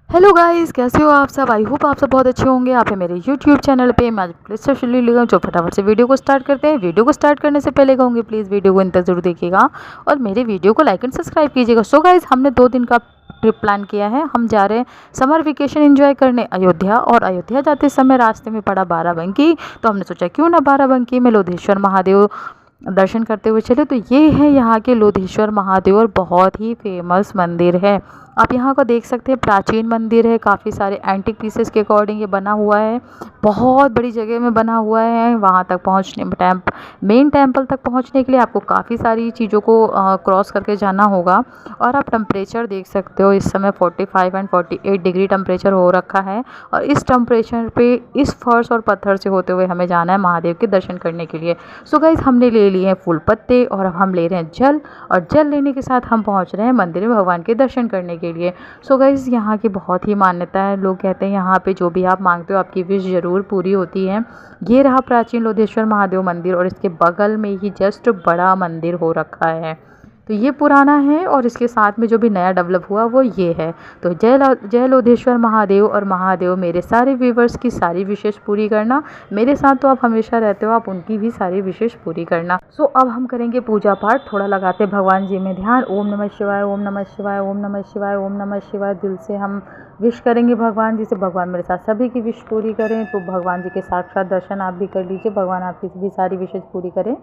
Hello guys, कैसे हो आप सब। आई होप आप सब बहुत अच्छे होंगे। आप है मेरे यूट्यूब चैनल पे। मैं स्पेशली लगा जो फटाफट से वीडियो को स्टार्ट करते हैं। वीडियो को स्टार्ट करने से पहले कहूँगी प्लीज़ वीडियो को इंतजार जरूर देखिएगा और मेरे वीडियो को लाइक एंड सब्सक्राइब कीजिएगा। सो गाइस, हमने 2 दिन का ट्रिप प्लान किया है। हम जा रहे हैं समर वेकेशन एंजॉय करने अयोध्या। और अयोध्या जाते समय रास्ते में पड़ा बाराबंकी, तो हमने सोचा क्यों ना बाराबंकी में लोधेश्वर महादेव दर्शन करते हुए चले। तो ये है यहाँ के लोधेश्वर महादेव और बहुत ही फेमस मंदिर है। आप यहाँ को देख सकते हैं, प्राचीन मंदिर है। काफ़ी सारे एंटिक पीसेस के अकॉर्डिंग ये बना हुआ है। बहुत बड़ी जगह में बना हुआ है। वहाँ तक पहुँचने मेन टेम्पल तक पहुँचने के लिए आपको काफ़ी सारी चीज़ों को क्रॉस करके जाना होगा। और आप टेम्परेचर देख सकते हो, इस समय 45 एंड 48 डिग्री टेम्परेचर हो रखा है। और इस टेम्परेचर पे इस फर्श और पत्थर से होते हुए हमें जाना है महादेव के दर्शन करने के लिए। सो गाइस, हमने ले लिए हैं फूल पत्ते और हम ले रहे हैं जल। और जल लेने के साथ हम पहुंच रहे हैं मंदिर में भगवान के दर्शन करने के लिए। सो गाइस, यहाँ की बहुत ही मान्यता है। लोग कहते हैं यहाँ पे जो भी आप मांगते हो आपकी विश ज़रूर पूरी होती है। ये रहा प्राचीन लोधेश्वर महादेव मंदिर और इसके बगल में ही जस्ट बड़ा मंदिर हो रखा है। तो ये पुराना है और इसके साथ में जो भी नया डेवलप हुआ वो ये है। तो जय लोधेश्वर महादेव। और महादेव मेरे सारे व्यूवर्स की सारी विशेष पूरी करना। मेरे साथ तो आप हमेशा रहते हो, आप उनकी भी सारी विशेष पूरी करना। सो अब हम करेंगे पूजा पाठ। थोड़ा लगाते भगवान जी में ध्यान। ओम नमः शिवाय, ओम नमः शिवाय, ओम नमः शिवाय, ओम नमः शिवाय। दिल से हम विश करेंगे भगवान जी से, भगवान मेरे साथ सभी की विश पूरी करें। तो भगवान जी के साक्षात दर्शन आप भी कर लीजिए, भगवान आपकी भी सारी विशेष पूरी करें।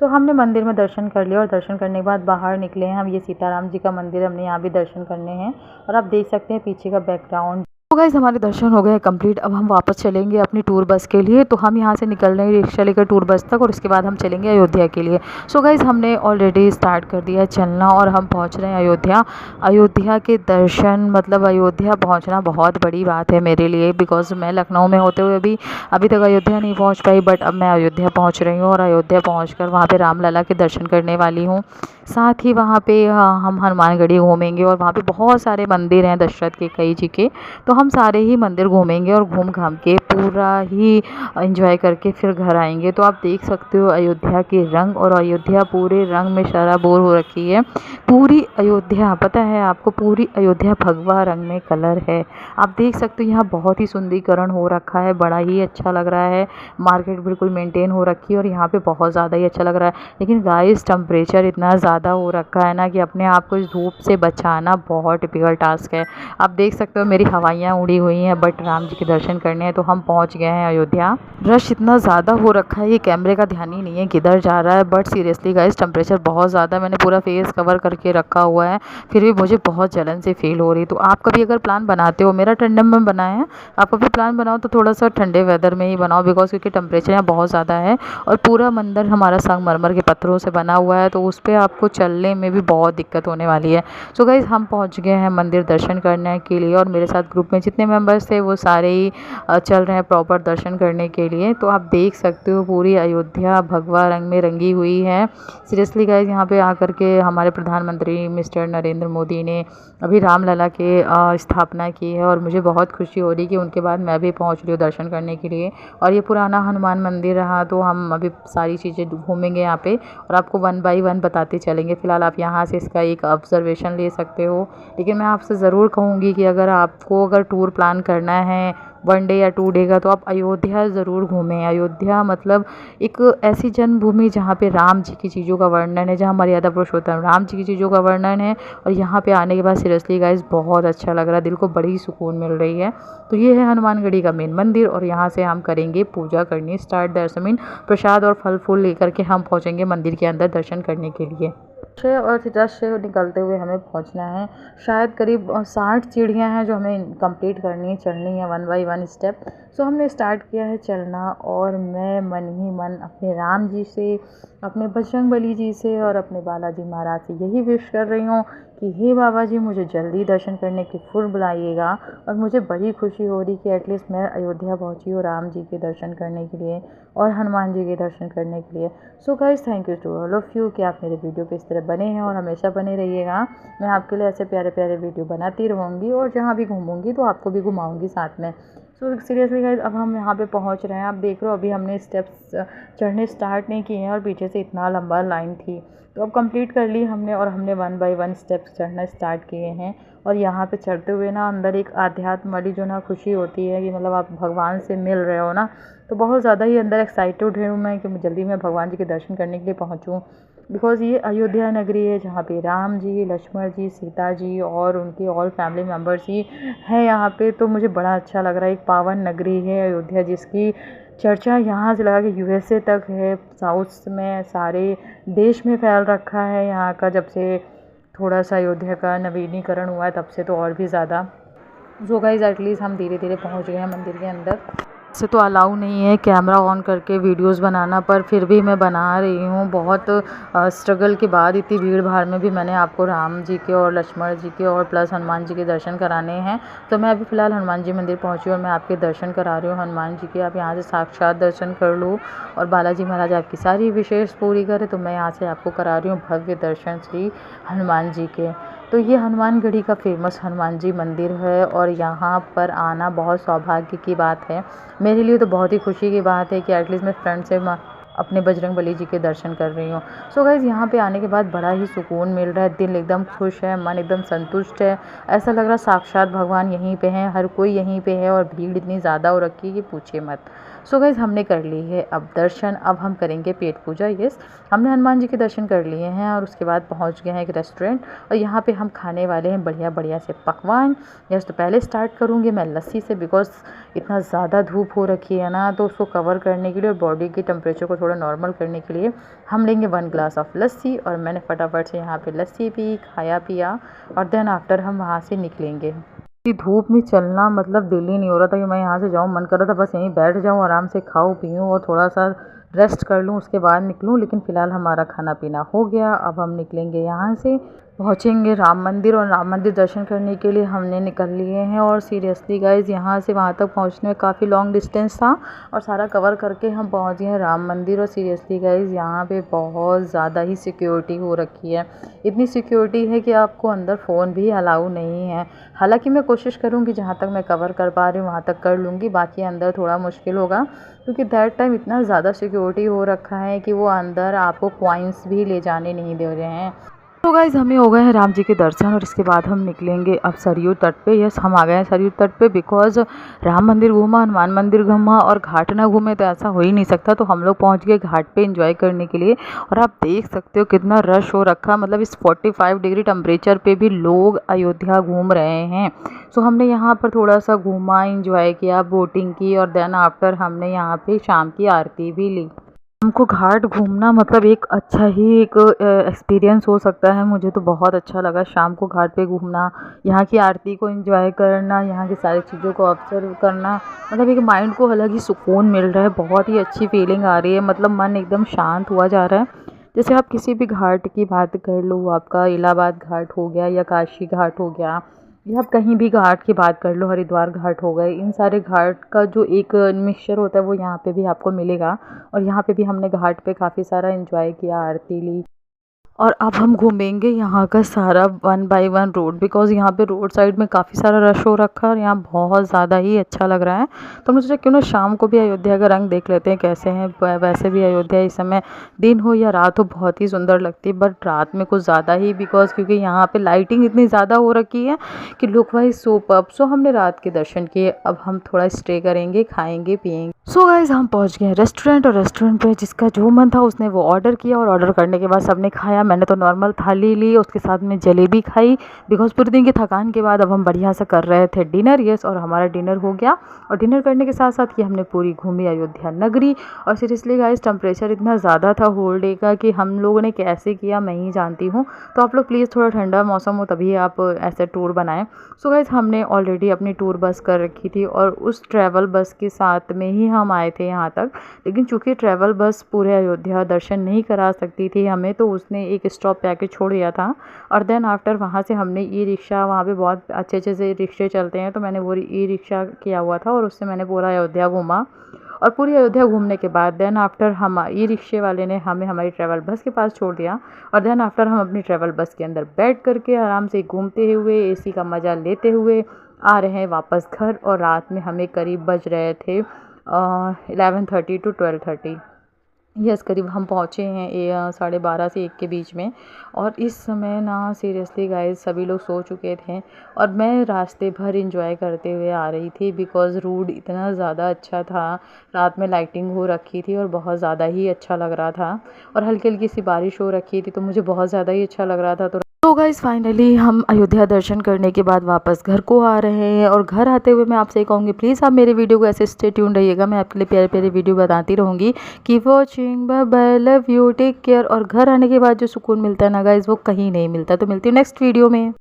सो हमने मंदिर में दर्शन कर लिया और दर्शन करने के बाद बाहर निकले हैं हम। ये सीताराम जी का मंदिर है, हमने यहाँ भी दर्शन करने हैं। और आप देख सकते हैं पीछे का बैकग्राउंड। तो गाइस, हमारे दर्शन हो गए कंप्लीट। अब हम वापस चलेंगे अपनी टूर बस के लिए। तो हम यहाँ से निकल रहे हैं रिक्शा लेकर टूर बस तक और उसके बाद हम चलेंगे अयोध्या के लिए। सो गाइस, हमने ऑलरेडी स्टार्ट कर दिया है चलना और हम पहुँच रहे हैं अयोध्या। अयोध्या के दर्शन मतलब अयोध्या पहुँचना बहुत बड़ी बात है मेरे लिए, बिकॉज मैं लखनऊ में होते हुए भी अभी तक अयोध्या नहीं पहुँच पाई। बट अब मैं अयोध्या पहुँच रही हूँ और अयोध्या पहुँच वहाँ पर रामलला के दर्शन करने वाली हूँ। साथ ही वहाँ पे हम हनुमानगढ़ी घूमेंगे और वहाँ पे बहुत सारे मंदिर हैं दशरथ के कई जी के। तो हम सारे ही मंदिर घूमेंगे और घूम घाम के पूरा ही एंजॉय करके फिर घर आएंगे। तो आप देख सकते हो अयोध्या के रंग, और अयोध्या पूरे रंग में शराबोर हो रखी है। पूरी अयोध्या, पता है आपको, पूरी अयोध्या भगवा रंग में कलर है। आप देख सकते हो यहाँ बहुत ही सुंदरीकरण हो रखा है, बड़ा ही अच्छा लग रहा है। मार्केट बिल्कुल मेंटेन हो रखी है और यहाँ पे बहुत ज़्यादा ही अच्छा लग रहा है। लेकिन गाइस, टेम्परेचर इतना ज़्यादा हो रखा है ना कि अपने आप को इस धूप से बचाना बहुत टिपिकल टास्क है। आप देख सकते हो मेरी हवाइयाँ उड़ी हुई हैं, बट राम जी के दर्शन करने हैं तो हम पहुँच गए हैं अयोध्या। रश इतना ज़्यादा हो रखा है, ये कैमरे का ध्यान ही नहीं है किधर जा रहा है। बट सीरियसली गाइस, टेम्परेचर बहुत ज़्यादा, मैंने पूरा फेस कवर करके रखा हुआ है, फिर भी मुझे बहुत जलन से फील हो रही। तो आप कभी अगर प्लान बनाते हो, मेरा ठंडे में बना है, आप कभी प्लान बनाओ तो थोड़ा सा ठंडे वेदर में ही बनाओ, बिकॉज क्योंकि टेम्परेचर यहाँ बहुत ज़्यादा है। और पूरा मंदिर हमारा संगमरमर के पत्थरों से बना हुआ है, तो उस पर आपको चलने में भी बहुत दिक्कत होने वाली है। सो गाइस, हम पहुँच गए हैं मंदिर दर्शन करने के लिए और मेरे साथ ग्रुप में जितने मेंबर्स थे वो सारे ही चल रहे हैं प्रॉपर दर्शन करने के लिए। तो आप देख सकते हो पूरी अयोध्या भगवा रंग में रंगी हुई है। सीरियसली गाइस, यहाँ पे आकर के हमारे प्रधानमंत्री मिस्टर नरेंद्र मोदी ने अभी रामलला के स्थापना की है और मुझे बहुत खुशी हो रही कि उनके बाद मैं भी पहुँच रही हूँ दर्शन करने के लिए। और ये पुराना हनुमान मंदिर रहा, तो हम अभी सारी चीज़ें घूमेंगे यहाँ पे और आपको 1 बाय 1 बताते चलेंगे। फ़िलहाल आप यहाँ से इसका एक ऑब्जर्वेशन ले सकते हो। लेकिन मैं आपसे ज़रूर कहूँगी कि अगर टूर प्लान करना है 1 डे या 2 डे का, तो आप अयोध्या ज़रूर घूमें। अयोध्या मतलब एक ऐसी जन्मभूमि जहाँ पे राम जी की चीज़ों का वर्णन है, जहाँ मर्यादा पुरुषोत्तम राम जी की चीज़ों का वर्णन है। और यहाँ पे आने के बाद सीरियसली गाइस बहुत अच्छा लग रहा है, दिल को बड़ी सुकून मिल रही है। तो ये है हनुमानगढ़ी का मेन मंदिर और यहाँ से हम करेंगे पूजा करनी स्टार्ट। दैट्स मीन प्रसाद और फल फूल लेकर के हम पहुँचेंगे मंदिर के अंदर दर्शन करने के लिए। और सीता से निकलते हुए हमें पहुंचना है। शायद करीब 60 सीढ़ियां हैं जो हमें कंप्लीट करनी है, चढ़नी है 1 बाय 1 स्टेप। सो हमने स्टार्ट किया है चलना और मैं मन ही मन अपने राम जी से, अपने बजरंगबली जी से और अपने बालाजी महाराज से यही विश कर रही हूँ कि हे बाबा जी, मुझे जल्दी दर्शन करने की फुल बुलाइएगा। और मुझे बड़ी खुशी हो रही कि एटलीस्ट मैं अयोध्या पहुँची हूँ राम जी के दर्शन करने के लिए और हनुमान जी के दर्शन करने के लिए। So guys, thank you to all of you कि आप मेरे वीडियो पे इस तरह बने हैं और हमेशा बने रहिएगा। मैं आपके लिए ऐसे प्यारे प्यारे वीडियो बनाती रहूँगी और जहाँ भी घूमूंगी तो आपको भी घुमाऊँगी साथ में। सो सीरियसली गाइस, अब हम यहाँ पे पहुँच रहे हैं। आप देख रहे हो अभी हमने स्टेप्स चढ़ने स्टार्ट नहीं किए हैं और पीछे से इतना लंबा लाइन थी, तो अब कंप्लीट कर ली हमने और हमने 1 बाय 1 स्टेप्स चढ़ना स्टार्ट किए हैं। और यहाँ पे चढ़ते हुए ना अंदर एक आध्यात्म वाली जो ना खुशी होती है कि मतलब आप भगवान से मिल रहे हो ना, तो बहुत ज़्यादा ही अंदर एक्साइटेड हूँ मैं कि जल्दी मैं भगवान जी के दर्शन करने के लिए पहुँचूँ। बिकॉज़ ये अयोध्या नगरी है जहाँ पे राम जी, लक्ष्मण जी, सीता जी और उनके ऑल फैमिली मेम्बर्स ही हैं यहाँ पे। तो मुझे बड़ा अच्छा लग रहा है। एक पावन नगरी है अयोध्या जिसकी चर्चा यहाँ से लगा के यूएसए तक है, साउथ में सारे देश में फैल रखा है यहाँ का। जब से थोड़ा सा अयोध्या का नवीनीकरण हुआ है तब से तो और भी ज़्यादा। सो गाइस एटलीस्ट हम धीरे धीरे पहुँच गए हैं मंदिर के अंदर। से तो अलाउ नहीं है कैमरा ऑन करके वीडियोस बनाना, पर फिर भी मैं बना रही हूँ। बहुत स्ट्रगल के बाद इतनी भीड़ भाड़ में भी मैंने आपको राम जी के और लक्ष्मण जी के और प्लस हनुमान जी के दर्शन कराने हैं। तो मैं अभी फ़िलहाल हनुमान जी मंदिर पहुँची और मैं आपके दर्शन करा रही हूँ हनुमान जी के। आप यहाँ से साक्षात दर्शन कर लो और बालाजी महाराज आपकी सारी विशेष पूरी करे। तो मैं यहाँ से आपको करा रही हूँ भव्य दर्शन श्री हनुमान जी के। तो ये हनुमानगढ़ी का फेमस हनुमान जी मंदिर है और यहाँ पर आना बहुत सौभाग्य की बात है। मेरे लिए तो बहुत ही खुशी की बात है कि एटलीस्ट मैं फ्रेंड से अपने बजरंगबली जी के दर्शन कर रही हूँ। सो गाइज़ यहाँ पे आने के बाद बड़ा ही सुकून मिल रहा है, दिल एकदम खुश है, मन एकदम संतुष्ट है। ऐसा लग रहा साक्षात भगवान यहीं पे हैं, हर कोई यहीं पे है और भीड़ इतनी ज़्यादा हो रखी है कि पूछिए मत। सो गाइज़ हमने कर ली है अब दर्शन, अब हम करेंगे पेट पूजा। यस, हमने हनुमान जी के दर्शन कर लिए हैं और उसके बाद पहुँच गए हैं एक रेस्टोरेंट और यहाँ पे हम खाने वाले हैं बढ़िया बढ़िया से पकवान। यस, तो पहले स्टार्ट करूँगी मैं लस्सी से, बिकॉज इतना ज़्यादा धूप हो रखी है ना, तो उसको कवर करने के लिए और बॉडी के टेम्परेचर को थोड़ा नॉर्मल करने के लिए हम लेंगे 1 ग्लास ऑफ लस्सी। और मैंने फटाफट से यहाँ पे लस्सी पी, खाया पिया और देन आफ्टर हम वहाँ से निकलेंगे। धूप में चलना मतलब दिल ही नहीं हो रहा था कि मैं यहाँ से जाऊँ, मन कर रहा था बस यहीं बैठ जाऊँ, आराम से खाऊं पीऊँ और थोड़ा सा रेस्ट कर लूँ, उसके बाद निकलूँ। लेकिन फ़िलहाल हमारा खाना पीना हो गया, अब हम निकलेंगे यहाँ से, पहुँचेंगे राम मंदिर और राम मंदिर दर्शन करने के लिए हमने निकल लिए हैं। और सीरियसली गाइज़ यहाँ से वहाँ तक पहुँचने में काफ़ी लॉन्ग डिस्टेंस था और सारा कवर करके हम पहुँच गए हैं राम मंदिर। और सीरियसली गाइज़ यहाँ पे बहुत ज़्यादा ही सिक्योरिटी हो रखी है, इतनी सिक्योरिटी है कि आपको अंदर फ़ोन भी अलाउ नहीं है। हालांकि मैं कोशिश करूँगी जहाँ तक मैं कवर कर पा रही हूँ वहाँ तक कर लूँगी, बाकी अंदर थोड़ा मुश्किल होगा क्योंकि दैट टाइम इतना ज़्यादा सिक्योरिटी हो रखा है कि वो अंदर आपको कॉइन्स भी ले जाने नहीं दे रहे हैं। तो गाइज़ हमें हो गए हैं राम जी के दर्शन और इसके बाद हम निकलेंगे अब सरयू तट पे। यस, हम आ गए हैं सरयू तट पे, बिकॉज राम मंदिर घूमा, हनुमान मंदिर घूमा और घाट ना घूमे तो ऐसा हो ही नहीं सकता। तो हम लोग पहुंच गए घाट पे एंजॉय करने के लिए और आप देख सकते हो कितना रश हो रखा, मतलब इस 45 डिग्री टेम्परेचर पे भी लोग अयोध्या घूम रहे हैं। सो हमने यहाँ पर थोड़ा सा घूमा, इंजॉय किया, बोटिंग की और देन आफ्टर हमने यहाँ पे शाम की आरती भी ली। हमको घाट घूमना मतलब एक अच्छा ही एक एक्सपीरियंस हो सकता है। मुझे तो बहुत अच्छा लगा शाम को घाट पे घूमना, यहाँ की आरती को एंजॉय करना, यहाँ की सारी चीज़ों को ऑब्जर्व करना, मतलब एक माइंड को अलग ही सुकून मिल रहा है, बहुत ही अच्छी फीलिंग आ रही है, मतलब मन एकदम शांत हुआ जा रहा है। जैसे आप किसी भी घाट की बात कर लो, आपका इलाहाबाद घाट हो गया या काशी घाट हो गया या आप कहीं भी घाट की बात कर लो, हरिद्वार घाट हो गए, इन सारे घाट का जो एक मिक्सचर होता है वो यहाँ पे भी आपको मिलेगा। और यहाँ पे भी हमने घाट पे काफ़ी सारा एंजॉय किया, आरती ली। और अब हम घूमेंगे यहाँ का सारा 1 बाय 1 रोड, बिकॉज़ यहाँ पे रोड साइड में काफ़ी सारा रश हो रखा है और यहाँ बहुत ज़्यादा ही अच्छा लग रहा है। तो हमने सोचा क्यों ना शाम को भी अयोध्या का रंग देख लेते हैं कैसे हैं। वैसे भी अयोध्या इस समय दिन हो या रात हो बहुत ही सुंदर लगती है, बट रात में कुछ ज़्यादा ही, बिकॉज़ क्योंकि यहाँ पे लाइटिंग इतनी ज़्यादा हो रखी है कि लुक वाइज सुपर्ब। सो हमने रात के दर्शन किए, अब हम थोड़ा स्टे करेंगे, खाएँगे पिएँगे। सो गाइज़ हम पहुँच गए रेस्टोरेंट और रेस्टोरेंट पे जिसका जो मन था उसने वो ऑर्डर किया और ऑर्डर करने के बाद सबने खाया। मैंने तो नॉर्मल थाली ली, उसके साथ में जलेबी खाई, बिकॉज़ पूरे दिन की थकान के बाद अब हम बढ़िया सा कर रहे थे डिनर। यस, और हमारा डिनर हो गया और डिनर करने के साथ साथ ये हमने पूरी घूमी अयोध्या नगरी। और सीरियसली गाइस टेम्परेचर इतना ज़्यादा था होल डे का कि हम लोगों ने कैसे किया मैं ही जानती हूँ। तो आप लोग प्लीज़ थोड़ा ठंडा मौसम हो तभी आप ऐसे टूर बनाएं। सो गाइस हमने ऑलरेडी अपनी टूर बस कर रखी थी और उस ट्रैवल बस के साथ में ही हम आए थे यहाँ तक, लेकिन चूँकि ट्रैवल बस पूरे अयोध्या दर्शन नहीं करा सकती थी हमें, तो उसने एक स्टॉप पे आके छोड़ दिया था। और देन आफ्टर वहाँ से हमने ई रिक्शा, वहाँ पे बहुत अच्छे अच्छे से रिक्शे चलते हैं, तो मैंने वो ई रिक्शा किया हुआ था और उससे मैंने पूरा अयोध्या घूमा। और पूरी अयोध्या घूमने के बाद देन आफ्टर हम ई रिक्शे वाले ने हमें हमारी ट्रैवल बस के पास छोड़ दिया और देन आफ्टर हम अपनी ट्रैवल बस के अंदर बैठ करके आराम से घूमते हुए एसी का मज़ा लेते हुए आ रहे हैं वापस घर। और रात में हमें करीब बज रहे थे 11:30 to 12:30। यस, करीब हम पहुँचे हैं 12:30 से 1 के बीच में। और इस समय ना सीरियसली गाइस सभी लोग सो चुके थे और मैं रास्ते भर एंजॉय करते हुए आ रही थी बिकॉज़ रोड इतना ज़्यादा अच्छा था। रात में लाइटिंग हो रखी थी और बहुत ज़्यादा ही अच्छा लग रहा था और हल्की-हल्की सी बारिश हो रखी थी, तो मुझे बहुत ज़्यादा ही अच्छा लग रहा था। तो गाइस फाइनली हम अयोध्या दर्शन करने के बाद वापस घर को आ रहे हैं और घर आते हुए मैं आपसे कहूँगी प्लीज़ आप मेरे वीडियो को ऐसे स्टे ट्यून रहिएगा। मैं आपके लिए प्यारे-प्यारे वीडियो बताती रहूँगी। Keep watching, bye bye, love you, take care. और घर आने के बाद जो सुकून मिलता है ना गाइस वो कहीं नहीं मिलता। तो मिलती हूँ नेक्स्ट वीडियो में।